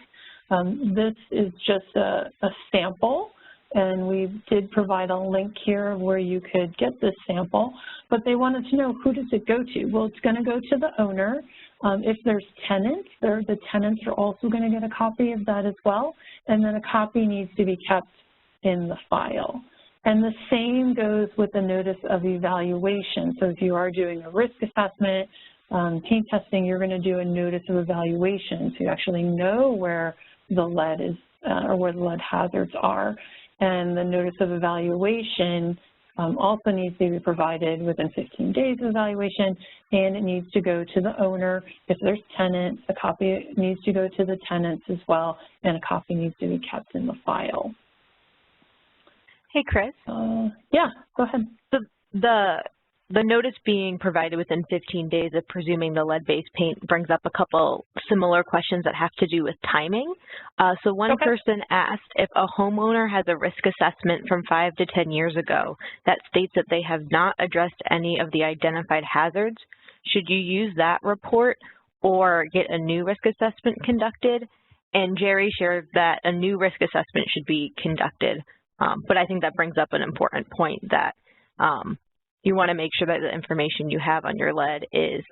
Speaker 1: This is just a sample, and we did provide a link here where you could get this sample, but they wanted to know, who does it go to? Well, it's going to go to the owner. If there's tenants, the tenants are also going to get a copy of that as well, and then a copy needs to be kept in the file. And the same goes with the notice of evaluation. So if you are doing a risk assessment, paint testing, you're going to do a notice of evaluation, so you actually know where the lead is or where the lead hazards are. And the notice of evaluation also needs to be provided within 15 days of evaluation, and it needs to go to the owner. If there's tenants, a copy needs to go to the tenants as well, and a copy needs to be kept in the file.
Speaker 2: Hey, Chris.
Speaker 1: Yeah, go ahead.
Speaker 2: The notice being provided within 15 days of presuming the lead-based paint brings up a couple similar questions that have to do with timing. So one person asked if a homeowner has a risk assessment from 5 to 10 years ago that states that they have not addressed any of the identified hazards, should you use that report or get a new risk assessment conducted? And Jerry shared that a new risk assessment should be conducted. But I think that brings up an important point that you want to make sure that the information you have on your lead is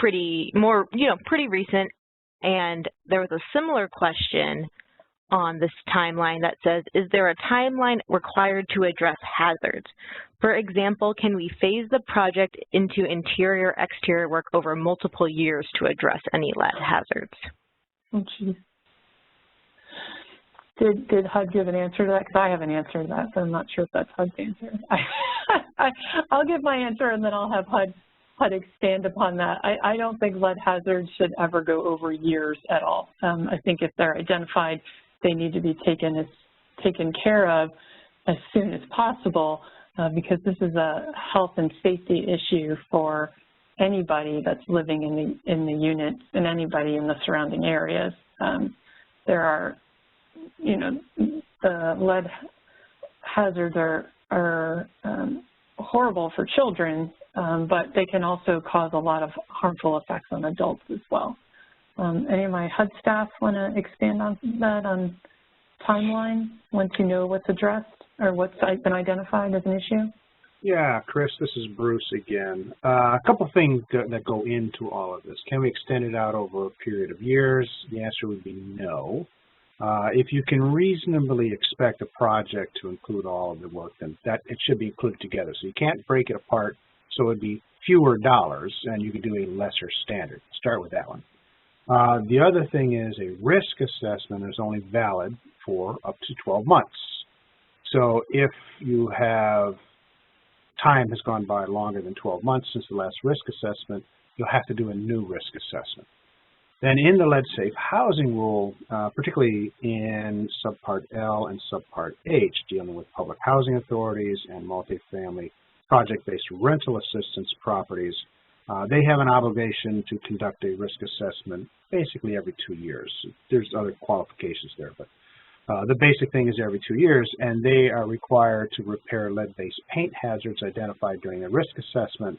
Speaker 2: pretty recent. And there was a similar question on this timeline that says, is there a timeline required to address hazards? For example, can we phase the project into interior-exterior work over multiple years to address any lead hazards?
Speaker 1: Oh, geez. Did HUD give an answer to that? Because I haven't answered that, so I'm not sure if that's HUD's answer. I'll give my answer, and then I'll have HUD expand upon that. I don't think lead hazards should ever go over years at all. I think if they're identified, they need to be taken care of as soon as possible, because this is a health and safety issue for anybody that's living in the units and anybody in the surrounding areas. There are, the lead hazards are horrible for children, but they can also cause a lot of harmful effects on adults as well. Any of my HUD staff want to expand on that, on timeline, once you know what's addressed or what's been identified as an issue?
Speaker 3: Yeah, Chris, this is Bruce again. A couple things that go into all of this. Can we extend it out over a period of years? The answer would be no. If you can reasonably expect a project to include all of the work, then it should be included together. So you can't break it apart so it would be fewer dollars and you could do a lesser standard. Start with that one. The other thing is a risk assessment is only valid for up to 12 months. So if you have time has gone by longer than 12 months since the last risk assessment, you'll have to do a new risk assessment. Then in the lead safe housing rule, particularly in Subpart L and Subpart H, dealing with public housing authorities and multifamily project-based rental assistance properties, they have an obligation to conduct a risk assessment basically every 2 years. There's other qualifications there, but the basic thing is every 2 years, and they are required to repair lead-based paint hazards identified during the risk assessment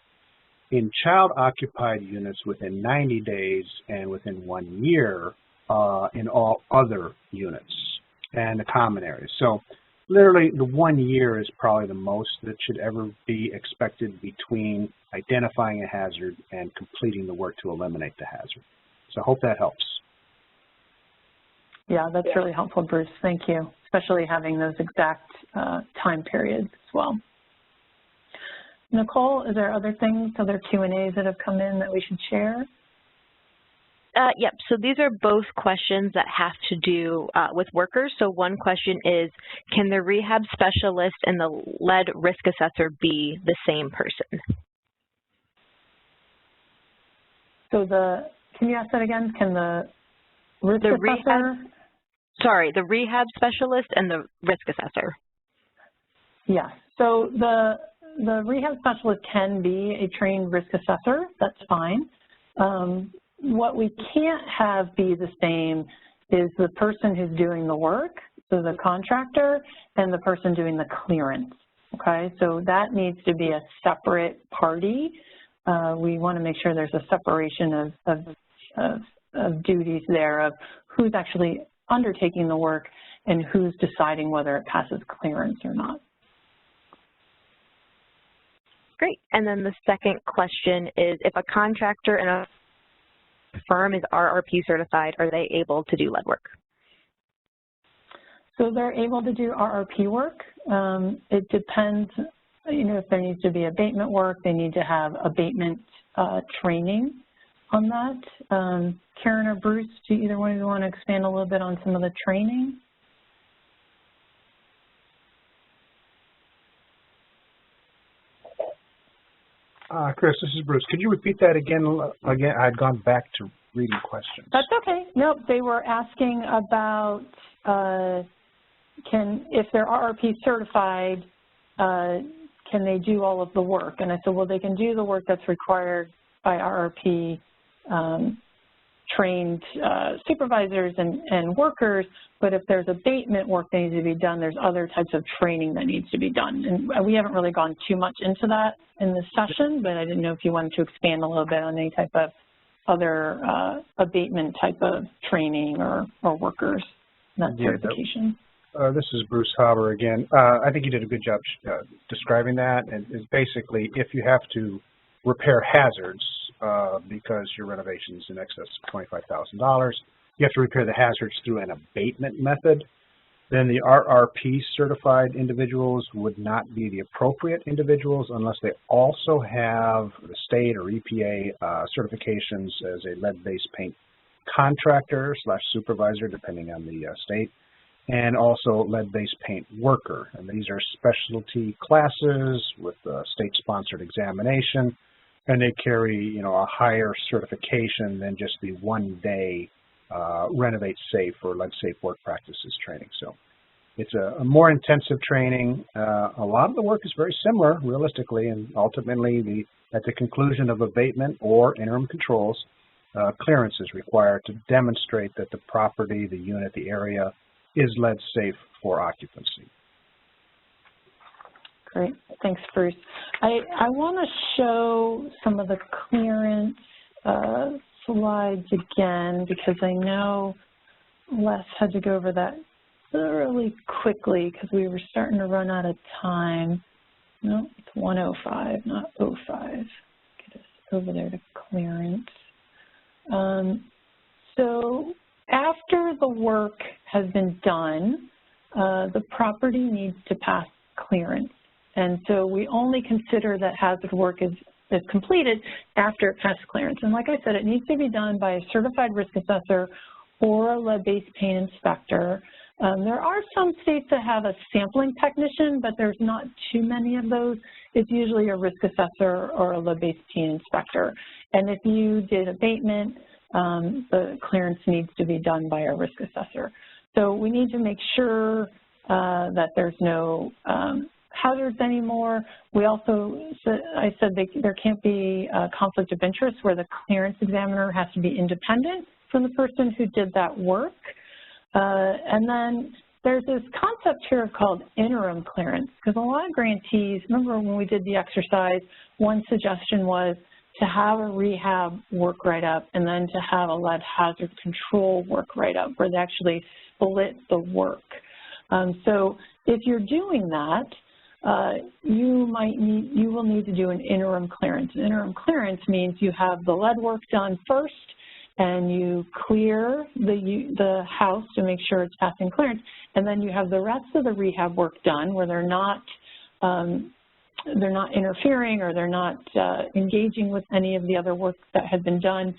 Speaker 3: in child-occupied units within 90 days and within 1 year in all other units and the common areas. So literally the 1 year is probably the most that should ever be expected between identifying a hazard and completing the work to eliminate the hazard. So I hope that helps.
Speaker 1: Yeah, that's really helpful, Bruce. Thank you, especially having those exact time periods as well. Nicole, is there other things, other Q&As that have come in that we should share?
Speaker 2: Yep, so these are both questions that have to do with workers. So one question is, can the rehab specialist and the lead risk assessor be the same person?
Speaker 1: So can you ask that again? Can the rehab
Speaker 2: specialist and the risk assessor.
Speaker 1: Yes, so the rehab specialist can be a trained risk assessor, that's fine. What we can't have be the same is the person who's doing the work, so the contractor, and the person doing the clearance, okay? So that needs to be a separate party. We want to make sure there's a separation of duties there, of who's actually undertaking the work and who's deciding whether it passes clearance or not.
Speaker 2: Great. And then the second question is, if a contractor and a firm is RRP certified, are they able to do lead work?
Speaker 1: So they're able to do RRP work. It depends, if there needs to be abatement work, they need to have abatement training on that. Karen or Bruce, do either one of you want to expand a little bit on some of the training?
Speaker 3: Chris, this is Bruce. Could you repeat that again? I'd gone back to reading questions.
Speaker 1: That's okay. Nope, they were asking about if they're RRP certified, can they do all of the work? And I said, well, they can do the work that's required by RRP trained supervisors and workers, but if there's abatement work that needs to be done, there's other types of training that needs to be done. And we haven't really gone too much into that in this session, but I didn't know if you wanted to expand a little bit on any type of other abatement type of training or workers, that certification.
Speaker 3: This is Bruce Haber again. I think you did a good job describing that. And it's basically, if you have to repair hazards because your renovation is in excess of $25,000, you have to repair the hazards through an abatement method, then the RRP certified individuals would not be the appropriate individuals unless they also have the state or EPA certifications as a lead-based paint contractor / supervisor, depending on the state, and also lead-based paint worker. And these are specialty classes with state-sponsored examination, and they carry, a higher certification than just the one-day Renovate Safe or Lead Safe Work Practices training. So it's a more intensive training. A lot of the work is very similar, realistically, and ultimately, at the conclusion of abatement or interim controls, clearance is required to demonstrate that the property, the unit, the area is lead safe for occupancy.
Speaker 1: Great, thanks, Bruce. I want to show some of the clearance slides again because I know Les had to go over that really quickly because we were starting to run out of time. No, it's 105, not 05. Get us over there to clearance. So after the work has been done, the property needs to pass clearance. And so we only consider that hazard work is completed after it passes clearance. And like I said, it needs to be done by a certified risk assessor or a lead-based paint inspector. There are some states that have a sampling technician, but there's not too many of those. It's usually a risk assessor or a lead-based paint inspector. And if you did abatement, the clearance needs to be done by a risk assessor. So we need to make sure that there's no hazards anymore. We also, I said there can't be a conflict of interest where the clearance examiner has to be independent from the person who did that work. And then there's this concept here called interim clearance, because a lot of grantees, remember when we did the exercise, one suggestion was to have a rehab work write-up and then to have a lead hazard control work write-up where they actually split the work. So if you're doing that, you will need to do an interim clearance. An interim clearance means you have the lead work done first and you clear the house to make sure it's passing clearance, and then you have the rest of the rehab work done where they're not interfering or they're not engaging with any of the other work that had been done,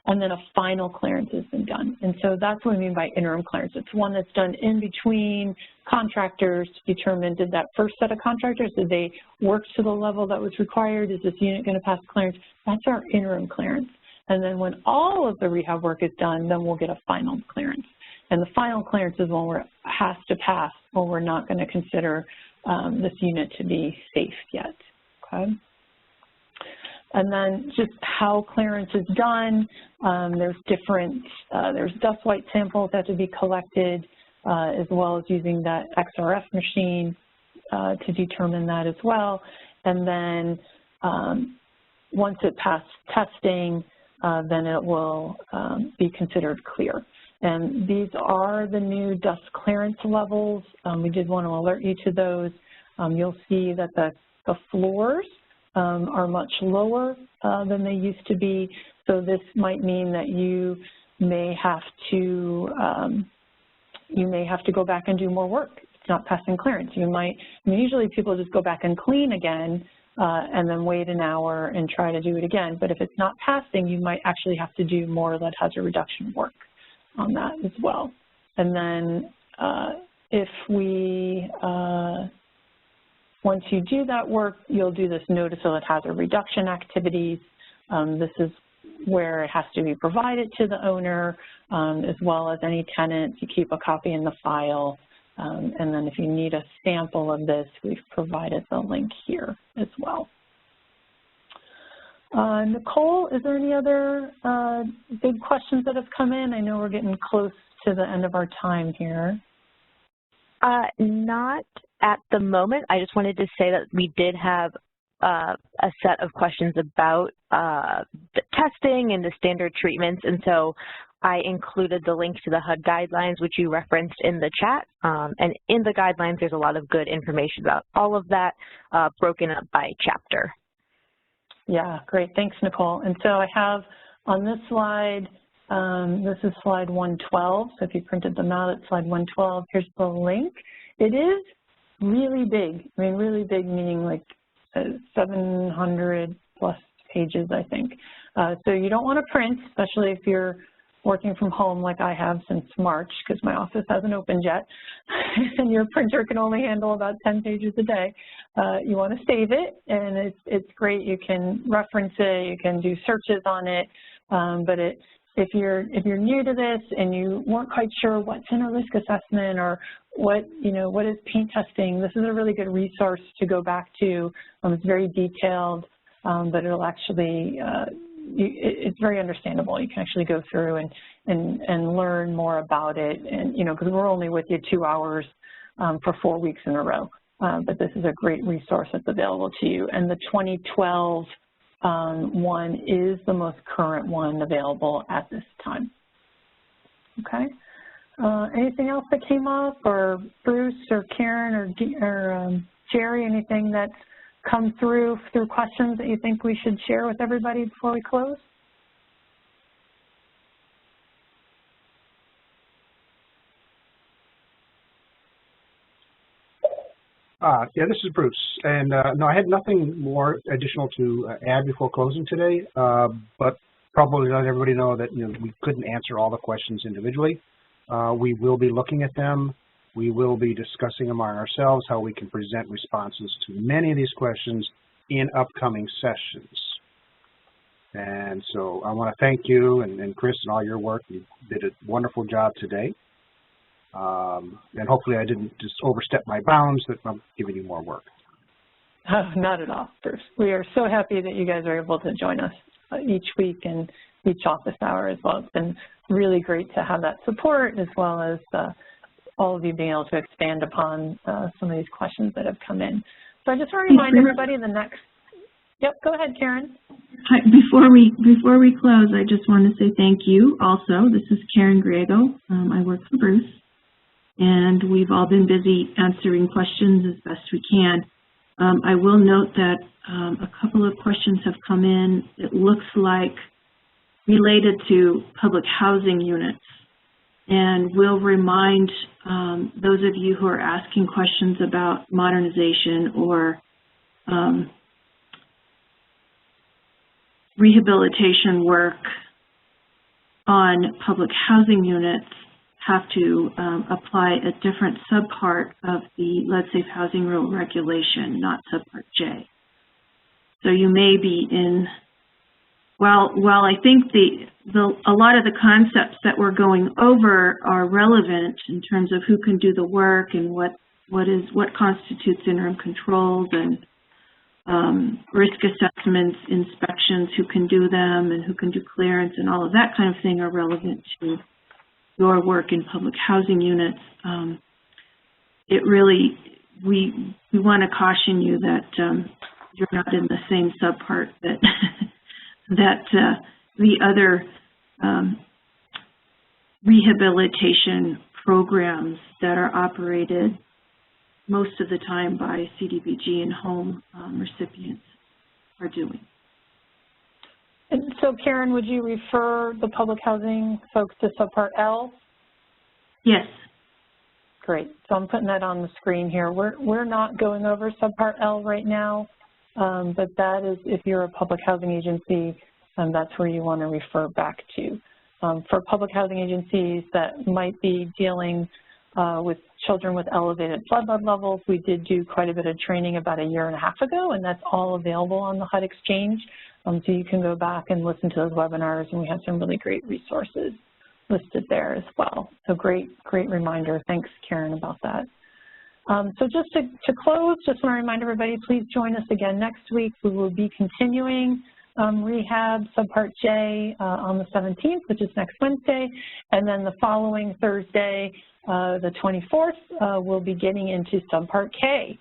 Speaker 1: and then a final clearance has been done. And so that's what we mean by interim clearance. It's one that's done in between contractors to determine, did that first set of contractors, did they work to the level that was required? Is this unit going to pass clearance? That's our interim clearance. And then when all of the rehab work is done, then we'll get a final clearance. And the final clearance is when it has to pass, or we're not going to consider this unit to be safe yet, okay? And then just how clearance is done, there's dust white samples that have to be collected, as well as using that Xrf machine to determine that as well. And then once it passed testing, then it will be considered clear. And these are the new dust clearance levels. We did want to alert you to those. You'll see that the floors are much lower than they used to be. So this might mean that you may have to go back and do more work. It's not passing clearance. Usually people just go back and clean again and then wait an hour and try to do it again. But if it's not passing, you might actually have to do more lead hazard reduction work on that as well. And then once you do that work, you'll do this notice of lead hazard reduction activities. This is where it has to be provided to the owner, as well as any tenant. You keep a copy in the file. And then if you need a sample of this, we've provided the link here as well. Nicole, is there any other big questions that have come in? I know we're getting close to the end of our time here.
Speaker 2: Not at the moment. I just wanted to say that we did have a set of questions about the testing and the standard treatments, and so I included the link to the HUD guidelines, which you referenced in the chat. And in the guidelines, there's a lot of good information about all of that, broken up by chapter.
Speaker 1: Yeah, great. Thanks, Nicole. And so I have on this slide, this is slide 112. So if you printed them out, it's slide 112. Here's the link. It is really big. I mean, really big, meaning like 700 plus pages, I think. So you don't want to print, especially if you're working from home like I have since March, because my office hasn't opened yet, and your printer can only handle about 10 pages a day. You want to save it, and it's great. You can reference it, you can do searches on it, but if you're new to this and you weren't quite sure what's in a risk assessment or what is paint testing, this is a really good resource to go back to. It's very detailed, but it'll actually it's very understandable. You can actually go through and learn more about it, and because we're only with you 2 hours for 4 weeks in a row, but this is a great resource that's available to you. And the 2012 one is the most current one available at this time. Okay. Anything else that came up, or Bruce or Karen or Jerry, anything that's come through questions that you think we should share with everybody before we close?
Speaker 3: Yeah, this is Bruce, and no, I had nothing more additional to add before closing today, but probably let everybody know that we couldn't answer all the questions individually. We will be looking at them. We will be discussing among ourselves how we can present responses to many of these questions in upcoming sessions. And so I want to thank you and Chris and all your work. You did a wonderful job today. And hopefully I didn't just overstep my bounds, that I'm giving you more work.
Speaker 1: Not at all, Bruce. We are so happy that you guys are able to join us each week and each office hour as well. It's been really great to have that support, as well as all of you being able to expand upon some of these questions that have come in. So I just want to remind everybody the next, yep, go ahead, Karen.
Speaker 4: Hi, before we close, I just want to say thank you also. This is Karen Griego. I work for Bruce, and we've all been busy answering questions as best we can. I will note that a couple of questions have come in, it looks like related to public housing units. And we'll remind those of you who are asking questions about modernization or rehabilitation work on public housing units have to apply a different subpart of the Lead Safe Housing Rule regulation, not Subpart J. So you may be in, while I think a lot of the concepts that we're going over are relevant in terms of who can do the work and what constitutes interim controls and risk assessments, inspections, who can do them and who can do clearance and all of that kind of thing are relevant to your work in public housing units. It really, we want to caution you that you're not in the same subpart that the other rehabilitation programs that are operated most of the time by CDBG and home recipients are doing.
Speaker 1: And so, Karen, would you refer the public housing folks to Subpart L?
Speaker 4: Yes.
Speaker 1: Great. So I'm putting that on the screen here. We're not going over Subpart L right now, but that is, if you're a public housing agency, that's where you want to refer back to. For public housing agencies that might be dealing with children with elevated blood levels, we did do quite a bit of training about 1.5 years ago, and that's all available on the HUD Exchange. So you can go back and listen to those webinars, and we have some really great resources listed there as well. So great reminder. Thanks, Karen, about that. So just to close, just want to remind everybody, please join us again next week. We will be continuing Rehab Subpart J on the 17th, which is next Wednesday, and then the following Thursday, the 24th, we'll be getting into Subpart K,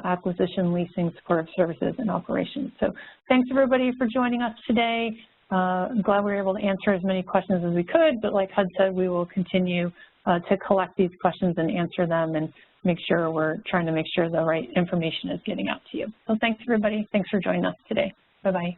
Speaker 1: acquisition, leasing, supportive services, and operations. So thanks everybody for joining us today. I'm glad we were able to answer as many questions as we could, but like HUD said, we will continue to collect these questions and answer them and make sure we're trying to make sure the right information is getting out to you. So thanks, everybody. Thanks for joining us today. Bye-bye.